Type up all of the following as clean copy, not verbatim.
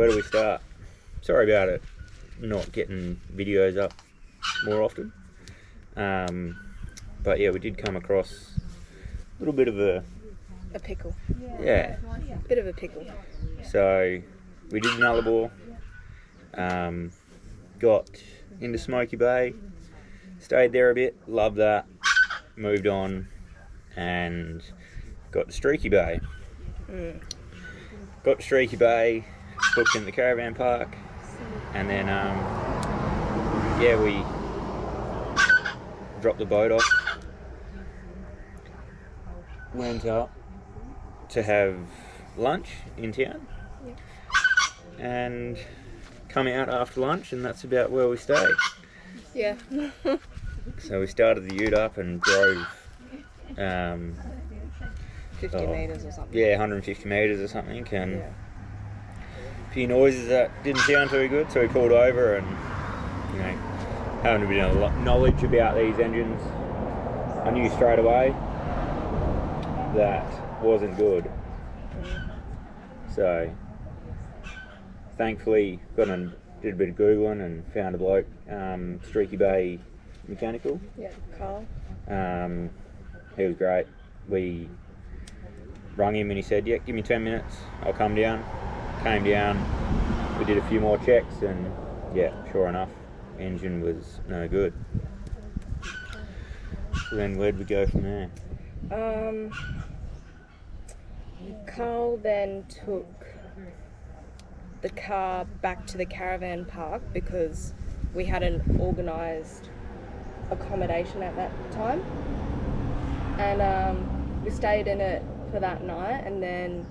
where do we start? Sorry about it, not getting videos up more often. But yeah, we did come across a little bit of a pickle. Yeah. Bit of a pickle. So we did Nullarbor, got into Smoky Bay, stayed there a bit, loved that, moved on, and got to Streaky Bay. Got to Streaky Bay, booked in the caravan park, and then we dropped the boat off, went up to have lunch in town, and come out after lunch, and that's about where we stayed. Yeah. So we started the ute up and drove 50 metres or something. Yeah, 150 metres or something, and a few noises that didn't sound too good, so we pulled over, and having a bit of knowledge about these engines, I knew straight away that wasn't good. So thankfully did a bit of Googling and found a bloke, Streaky Bay Mechanical. Yeah, Carl. He was great. We rung him and he said, yeah, give me 10 minutes, I'll come down. Came down, we did a few more checks, and yeah, sure enough, engine was no good. So then where'd we go from there? Carl then took the car back to the caravan park because we hadn't organised accommodation at that time, and we stayed in it for that night, and then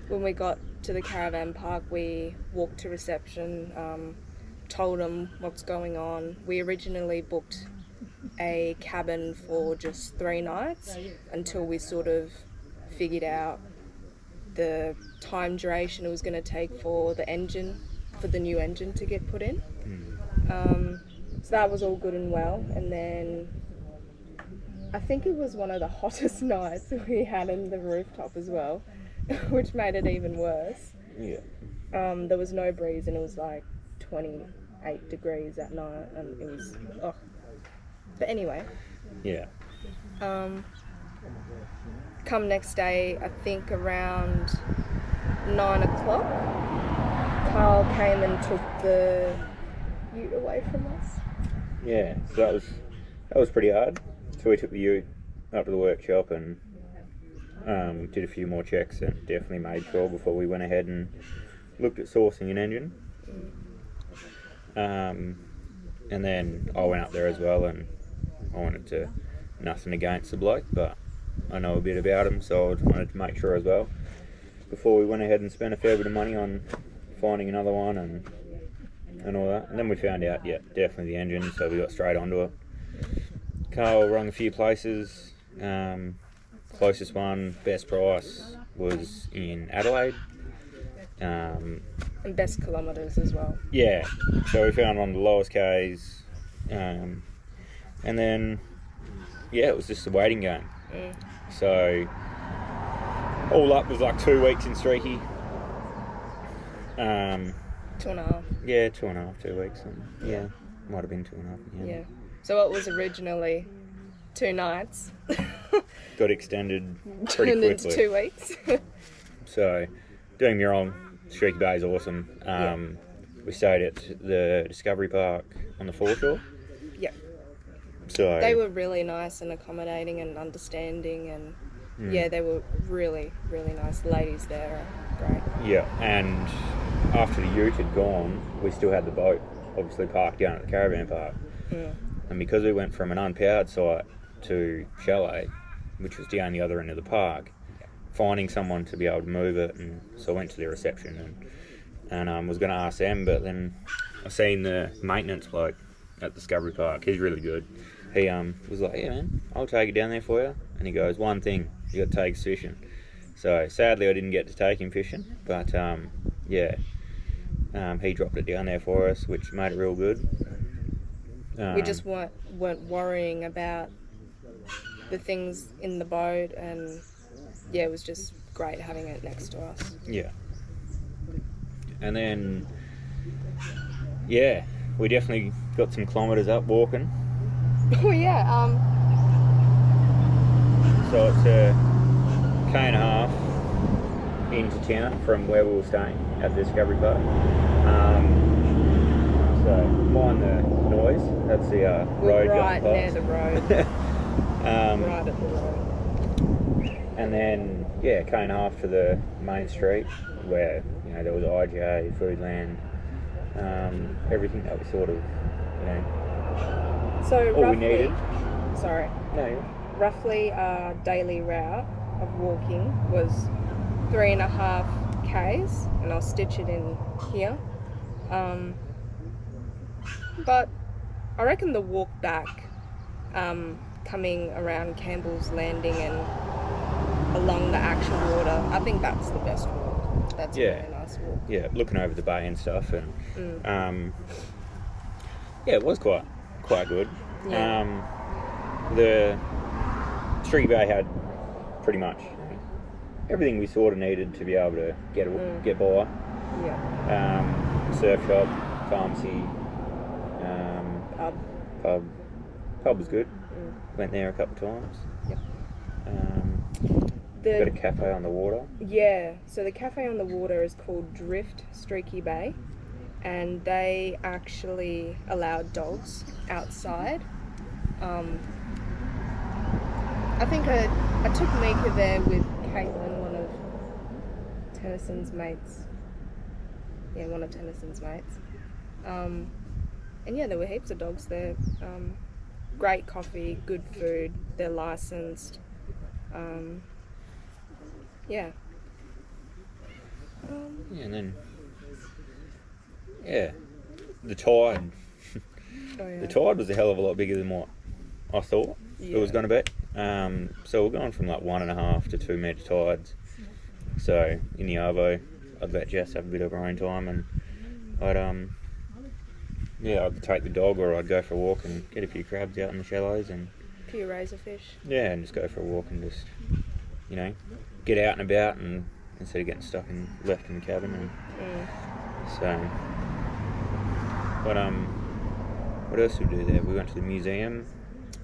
when we got to the caravan park we walked to reception, told them what's going on. We originally booked a cabin for just 3 nights until we sort of figured out the time duration it was going to take for the new engine to get put in. So that was all good and well, and then I think it was one of the hottest nights we had in the rooftop as well, which made it even worse. Yeah. There was no breeze and it was like 28 degrees at night, and it was But anyway. Yeah. Come next day, I think around 9 o'clock, Carl came and took the ute away from us. Yeah, so that was pretty hard. So we took the ute up to the workshop and did a few more checks, and definitely made sure before we went ahead and looked at sourcing an engine. And then I went up there as well, and I wanted to, nothing against the bloke, but I know a bit about him, so I wanted to make sure as well before we went ahead and spent a fair bit of money on finding another one and all that. And then we found out, yeah, definitely the engine, so we got straight onto it. Carl rung a few places. Closest one, best price, was in Adelaide. And best kilometres as well. Yeah, so we found one of the lowest Ks. And then, yeah, it was just a waiting game. So all up was like 2 weeks in Streaky. 2.5. Yeah, 2.5, 2 weeks. Yeah, might have been 2.5 again. Yeah. So it was originally 2 nights. Got extended pretty Turned quickly. into 2 weeks. So, don't get me wrong, Streaky Bay is awesome. We stayed at the Discovery Park on the foreshore. Yep. So they were really nice and accommodating and understanding, and yeah, they were really, really nice. The ladies there are great. Yeah, and after the ute had gone, we still had the boat obviously parked down at the caravan park. And because we went from an unpowered site to chalet, which was down the other end of the park, finding someone to be able to move it, and so I went to the reception and was going to ask them, but then I seen the maintenance bloke at Discovery Park. He's really good. He was like, yeah man, I'll take it down there for you. And he goes, one thing, you got to take us fishing. So sadly I didn't get to take him fishing, but he dropped it down there for us, which made it real good. We just weren't worrying about the things in the boat, and yeah, it was just great having it next to us. Yeah. And then, yeah, we definitely got some kilometres up walking. Oh yeah. So it's a K&a-half into town from where we were staying at the Discovery Park. So mind the noise. That's the road right going near past. the road. Right at the road. And then K&a-half to the main street where there was IGA, Foodland, everything that was sort of So all roughly, we needed. Sorry. No. Roughly our daily route of walking was 3.5 Ks, and I'll stitch it in here. But I reckon the walk back, coming around Campbell's Landing and along the actual water, I think that's the best walk. That's a really nice walk. Yeah, looking over the bay and stuff, and it was quite good. Yeah. The Streaky Bay had pretty much everything we sort of needed to be able to get by. Yeah. Surf shop, pharmacy, pub. Pub was good. Went there a couple of times. Yep. Got a cafe on the water. Yeah, so the cafe on the water is called Drift Streaky Bay, and they actually allowed dogs outside. I think I took Mika there with Caitlin, one of Tennyson's mates. Yeah, one of Tennyson's mates. And yeah, there were heaps of dogs there. Great coffee, good food. They're licensed. Yeah. And then the tide. The tide was a hell of a lot bigger than what I thought it was going to be. So we're going from like 1.5 to 2 metre tides. So in the arvo, I'd let Jess have a bit of her own time, and I'd take the dog, or I'd go for a walk and get a few crabs out in the shallows, and a few razorfish. Yeah, and just go for a walk and just get out and about, and instead of getting stuck and left in the cabin. And so, what else did we do there? We went to the museum.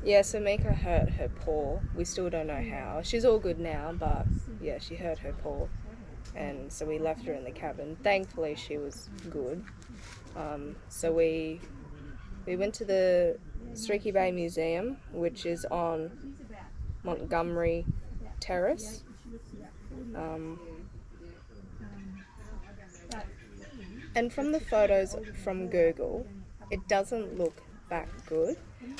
Yeah, so Mika hurt her paw. We still don't know how. She's all good now, but yeah, she hurt her paw, and so we left her in the cabin. Thankfully, she was good. So we went to the Streaky Bay Museum, which is on Montgomery Terrace. And from the photos from Google, it doesn't look that good.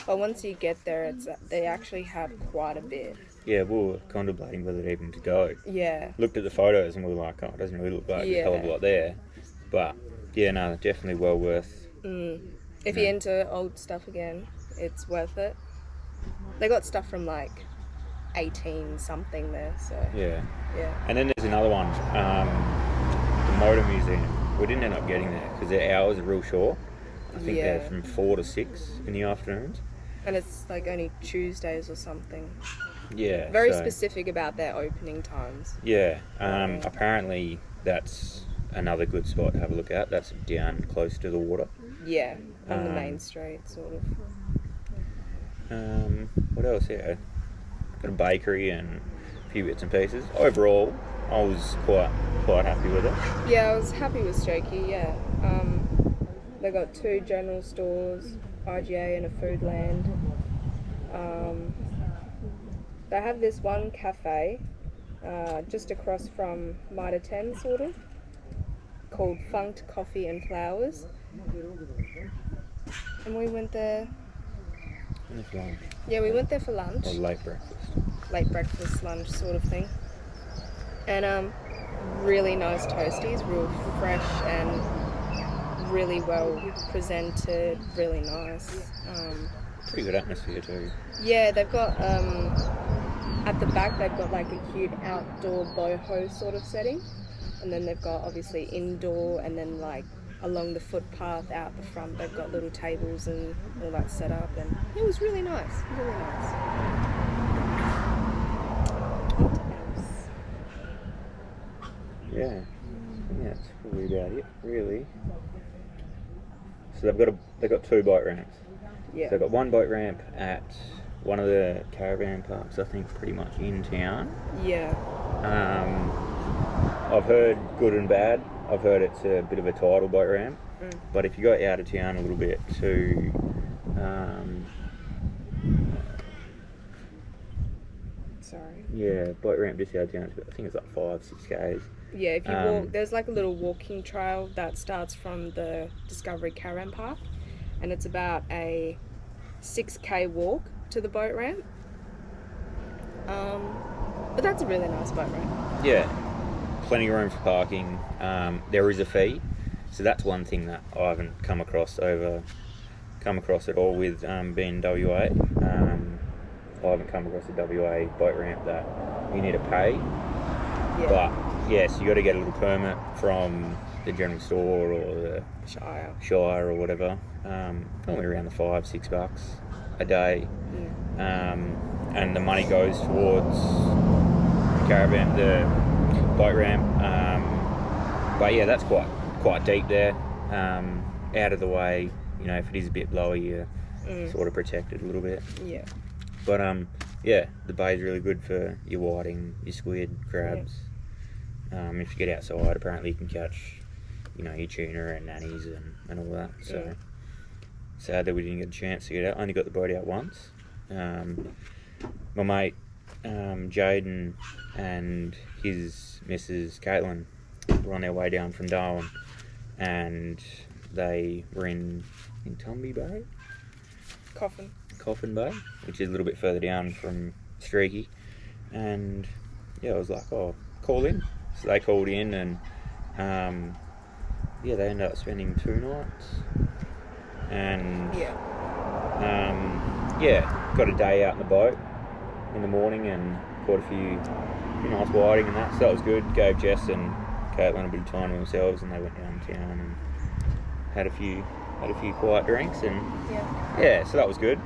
But once you get there, they actually have quite a bit. Yeah, we were contemplating whether even to go. Yeah. Looked at the photos and we were like, oh, it doesn't really look like a hell of a lot there. But yeah, no, definitely well worth. If you're into old stuff again, it's worth it. They got stuff from like 18 something there, so yeah. Yeah. And then there's another one, the Motor Museum. We didn't end up getting there because their hours are real short. I think they're from 4 to 6 in the afternoons. And it's like only Tuesdays or something. Yeah. Very specific about their opening times. Yeah. Apparently that's another good spot to have a look at. That's down close to the water. Yeah, on the main street, sort of. What else? Yeah. Got a bakery and a few bits and pieces. Overall, I was quite happy with it. Yeah, I was happy with Streaky, yeah. They got 2 general stores, IGA and a Foodland. They have this one cafe just across from Mitre 10, sort of, called Funked Coffee and Flowers. And we went there. For lunch. Yeah, we went there for lunch. Or late breakfast. Late breakfast, lunch sort of thing. And really nice toasties, real fresh and really well presented, really nice. Pretty good atmosphere too. Yeah, they've got at the back they've got like a cute outdoor boho sort of setting, and then they've got obviously indoor, and then like along the footpath out the front they've got little tables and all that set up, and it was really nice, really nice. What else? Yeah, that's probably about it, really. So they've got 2 boat ramps. Yeah. So they've got one boat ramp at one of the caravan parks, I think, pretty much in town. Yeah. I've heard good and bad. I've heard it's a bit of a tidal boat ramp, but if you got out of town a little bit to boat ramp just out of town, I think it's like 5-6 k's. Yeah, if you walk, there's like a little walking trail that starts from the Discovery Caravan Park, and it's about a 6k walk to the boat ramp. But that's a really nice boat ramp. Yeah, plenty of room for parking. There is a fee, so that's one thing that I haven't come across at all with being WA. I haven't come across a WA boat ramp that you need to pay. Yeah. But yes, you got to get a little permit from the general store or the Shire or whatever. Probably around the $5-6 a day. Yeah. And the money goes towards the caravan, the boat ramp. But yeah, that's quite deep there. Out of the way, you know, if it is a bit lower, you're sort of protected a little bit. Yeah. But yeah, the bay's really good for your whiting, your squid, crabs. Yeah. If you get outside, apparently you can catch, you know, your tuna and nannies and all that. So sad that we didn't get a chance to get out. I only got the boat out once. My mate Jaden and his missus Caitlin were on their way down from Darwin, and they were in Tumby Bay? Coffin Bay, which is a little bit further down from Streaky. And yeah, I was like, oh, call in. So they called in, and yeah, they ended up spending 2 nights. And yeah, got a day out in the boat in the morning and caught a few nice whiting and that, so that was good. Gave Jess and Caitlin a bit of time to themselves, and they went downtown and had a few quiet drinks, and yeah, so that was good.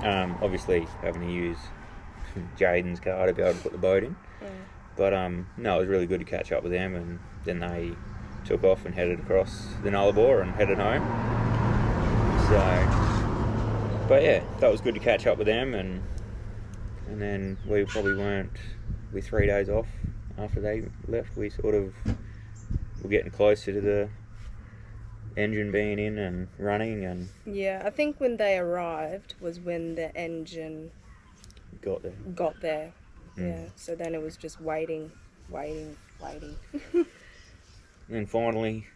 Obviously having to use Jaden's car to be able to put the boat in, but no, it was really good to catch up with them, and then they took off and headed across the Nullarbor and headed home. So, but yeah, that was good to catch up with them, and then we probably weren't, with 3 days off after they left, we sort of were getting closer to the engine being in and running. And yeah, I think when they arrived was when the engine got there. Yeah, so then it was just waiting. And then finally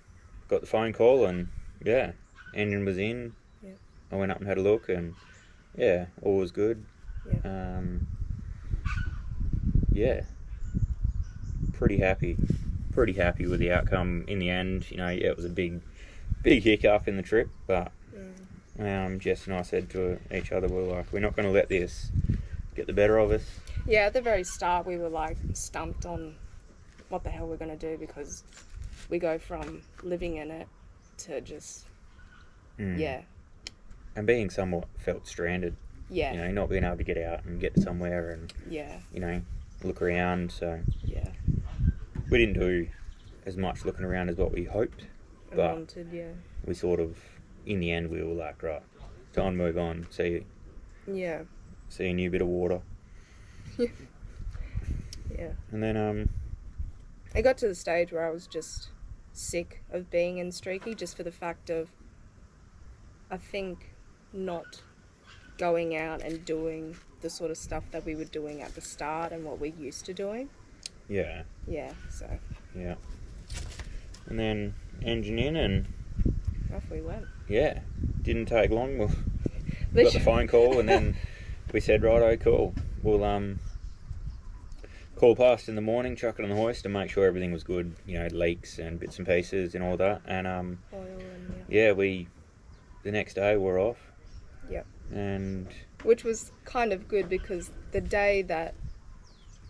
got the phone call, and yeah, engine was in. I went up and had a look, and yeah, all was good. Yeah, pretty happy with the outcome in the end. You know, yeah, it was a big hiccup in the trip, but Jess and I said to each other, we're not going to let this get the better of us. Yeah, at the very start we were like stumped on what the hell we're going to do, because we go from living in it to just and being somewhat felt stranded. Yeah, you know, not being able to get out and get somewhere and you know, look around. So yeah, we didn't do as much looking around as what we hoped, but we sort of, in the end, we were like, right, time to move on, see a new bit of water. Yeah. And then I got to the stage where I was just sick of being in Streaky, just for the fact of, I think, not going out and doing the sort of stuff that we were doing at the start and what we're used to doing. Yeah, so. Yeah. And then engine in, and off we went. Yeah, didn't take long. We got the phone call, and then we said, righto, cool. We'll call past in the morning, chuck it on the hoist, and make sure everything was good. You know, leaks and bits and pieces and all that. And oil and the next day we're off. Yep. And which was kind of good, because the day that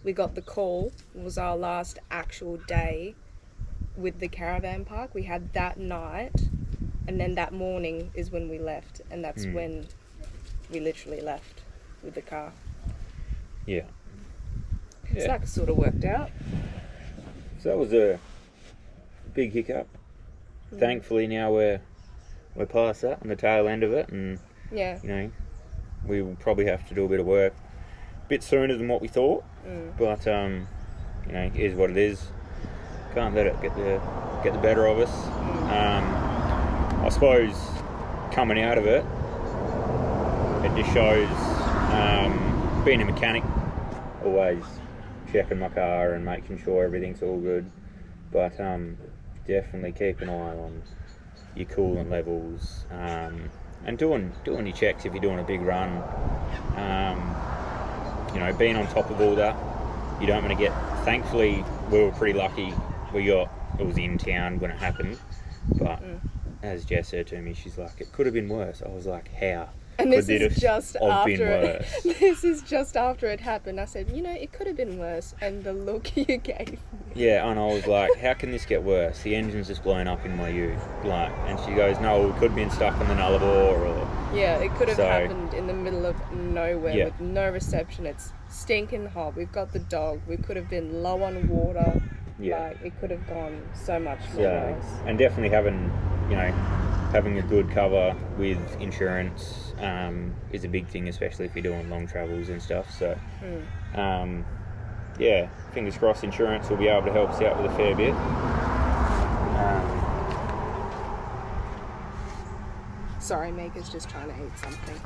we got the call was our last actual day with the caravan park. We had that night, and then that morning is when we left, and that's when we literally left with the car. Yeah. So that sort of worked out. So that was a big hiccup. Thankfully now we're past that, on the tail end of it, and Yeah. you know, we will probably have to do a bit of work a bit sooner than what we thought. But you know, it is what it is. Can't let it get the better of us. I suppose coming out of it, it just shows being a mechanic, always checking my car and making sure everything's all good. But definitely keep an eye on your coolant levels, and doing your checks if you're doing a big run. You know, being on top of all that, you don't want to get. Thankfully, we were pretty lucky. It was in town when it happened, but as Jess said to me, she's like, it could have been worse. I was like, how? And this is just after worse? this is just after it happened. I said, you know, it could have been worse, and the look you gave me. Yeah, and I was like, how can this get worse? The engine's just blown up in my ute. Like, and she goes, no, we could have been stuck on the Nullarbor, or yeah, it could have happened in the middle of nowhere with no reception. It's stinking hot. We've got the dog. We could have been low on water. Yeah. Like, it could have gone so much more worse. And definitely having a good cover with insurance is a big thing, especially if you're doing long travels and stuff. So, yeah, fingers crossed insurance will be able to help us out with a fair bit. Sorry, Mika's just trying to eat something.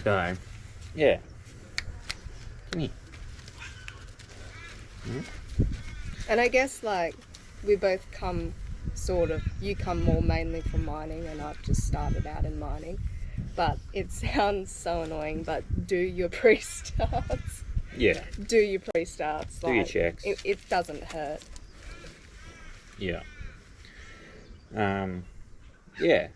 So, yeah. Come here. And I guess, like, we both come you come more mainly from mining, and I've just started out in mining. But it sounds so annoying, but do your pre-starts. Yeah. Do your pre-starts. Do your checks. It doesn't hurt. Yeah. Yeah.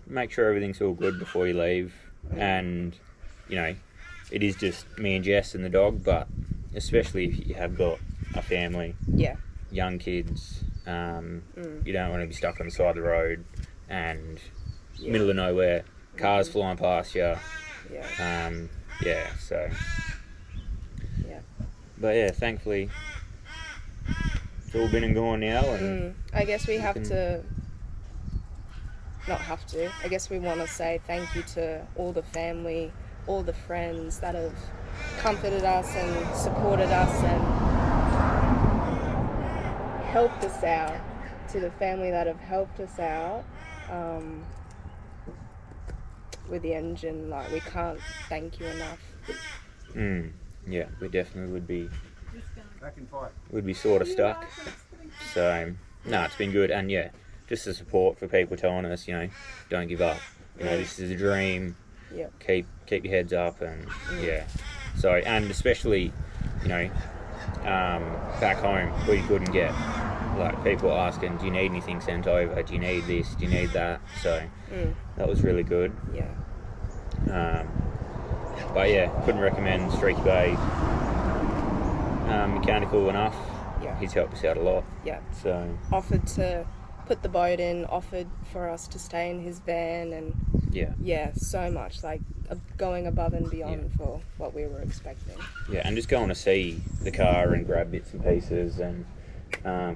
Make sure everything's all good before you leave. And, you know, it is just me and Jess and the dog, but especially if you have got a family, young kids, you don't want to be stuck on the side of the road and middle of nowhere, cars flying past you. So. Yeah. But yeah, thankfully, it's all been and gone now. And I guess we have to. I guess we want to say thank you to all the family, all the friends that have comforted us and supported us and helped us out, to the family that have helped us out with the engine. Like, we can't thank you enough. Yeah, we definitely would be sort of stuck. So, no, it's been good. And yeah, just the support for people telling us, you know, don't give up. You know, this is a dream. Keep your heads up, and So, and especially, you know, back home where you couldn't get, like, people asking, do you need anything sent over? Do you need this? Do you need that? So that was really good. But yeah, couldn't recommend Streaky Bay mechanical enough. He's helped us out a lot. So offered to put the boat in, offered for us to stay in his van, and so much, like, going above and beyond for what we were expecting. And just going to see the car and grab bits and pieces, and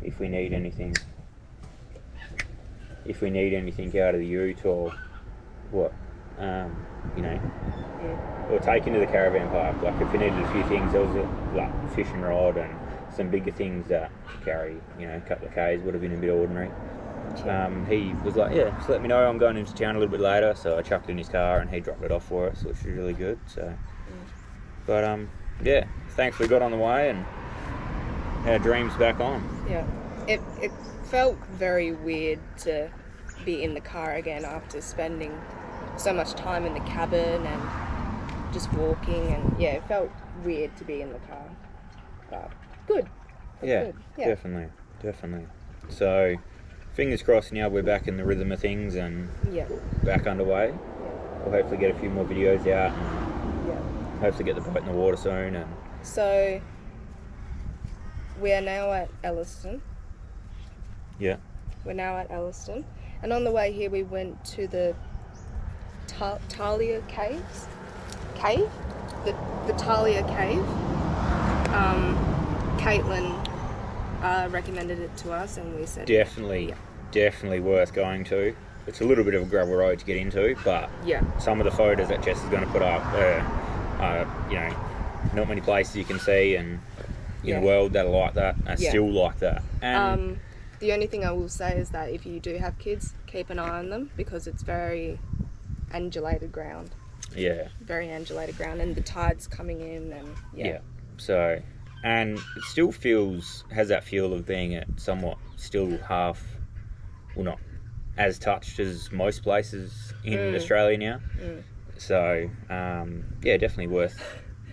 if we need anything out of the ute or what, you know, or take into the caravan park. Like, if we needed a few things, there was a fishing rod and some bigger things that to carry, you know, a couple of Ks would have been a bit ordinary. He was like, just let me know, I'm going into town a little bit later. So I chucked it in his car and he dropped it off for us, which was really good. So, but thankfully got on the way and our dreams back on. It felt very weird to be in the car again after spending so much time in the cabin and just walking, and it felt weird to be in the car, but good. Good. Definitely. So, fingers crossed now we're back in the rhythm of things and back underway. We'll hopefully get a few more videos out and hopefully get the boat in the water soon. And so, we are now at Elliston. We're now at Elliston, and on the way here we went to the Talia Caves. The Talia Cave. Caitlin recommended it to us, and we said Definitely worth going to. It's a little bit of a gravel road to get into, but some of the photos that Jess is going to put up are, not many places you can see, and in the world that are like that are still like that. And the only thing I will say is that if you do have kids, keep an eye on them, because it's very undulated ground. Yeah. Very undulated ground, and the tide's coming in, and So, and it still has that feel of being at somewhat still half, well, not as touched as most places in Australia now. So, definitely worth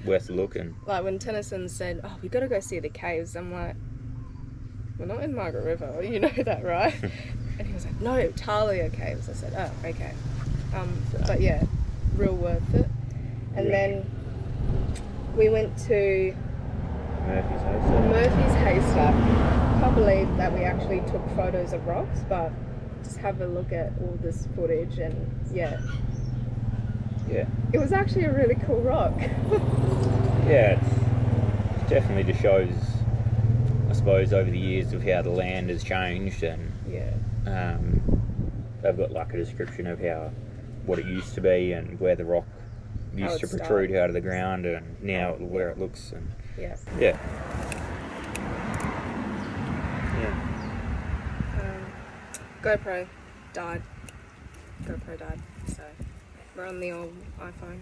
a look. And like when Tennyson said, "Oh, we got to go see the caves," I'm like, "We're not in Margaret River, you know that, right?" And he was like, "No, Talia Caves." I said, "Oh, okay." But yeah, real worth it. And then we went to Murphy's Haystack. Can't believe that we actually took photos of rocks, but just have a look at all this footage, and it was actually a really cool rock. It definitely just shows, I suppose, over the years of how the land has changed, and they've got like a description of what it used to be and where the rock used to protrude out of the ground, and now where it looks, and GoPro died, so we're on the old iPhone.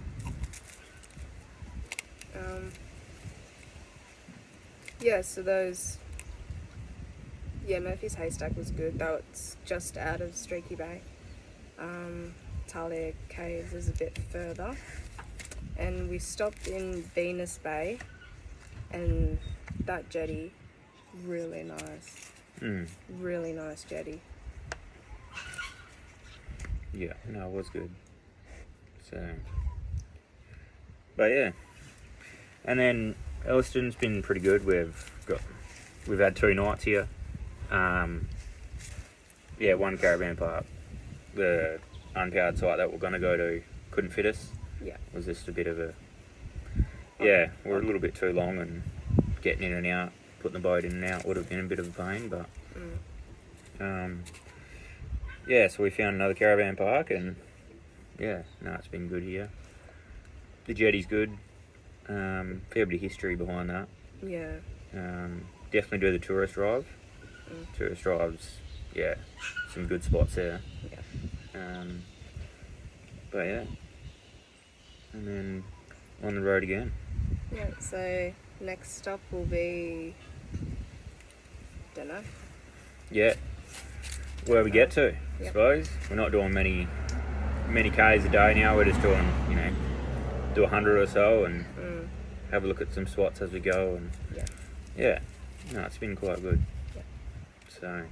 So those, Murphy's Haystack was good, though it's just out of Streaky Bay. Talia Caves is a bit further, and we stopped in Venus Bay, and that jetty, really nice. Really nice jetty. Yeah, no, it was good. So, but and then Elliston's been pretty good. We've had 2 nights here. One caravan park. The unpowered site that we're going to go to couldn't fit us. Yeah. It was just a bit of a... we're a little bit too long, and getting in and out, putting the boat in and out would have been a bit of a pain, but... so we found another caravan park, and it's been good here. The jetty's good. Fair bit of history behind that. Yeah. Definitely do the tourist drive. Tourist drives, some good spots there. And then on the road again. So next stop will be, don't know. Where we get to, I suppose. We're not doing many Ks a day now. We're just doing, do 100 or so, and have a look at some spots as we go. And it's been quite good. So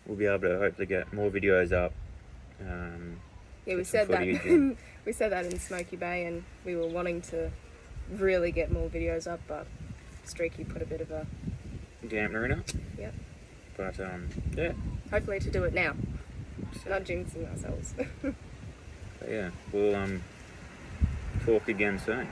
we'll be able to hopefully get more videos up. We said that. We said that in Smoky Bay, and we were wanting to really get more videos up, but Streaky put a bit of a dampener in it. Yep. But hopefully to do it now. Not jinxing ourselves. We'll talk again soon.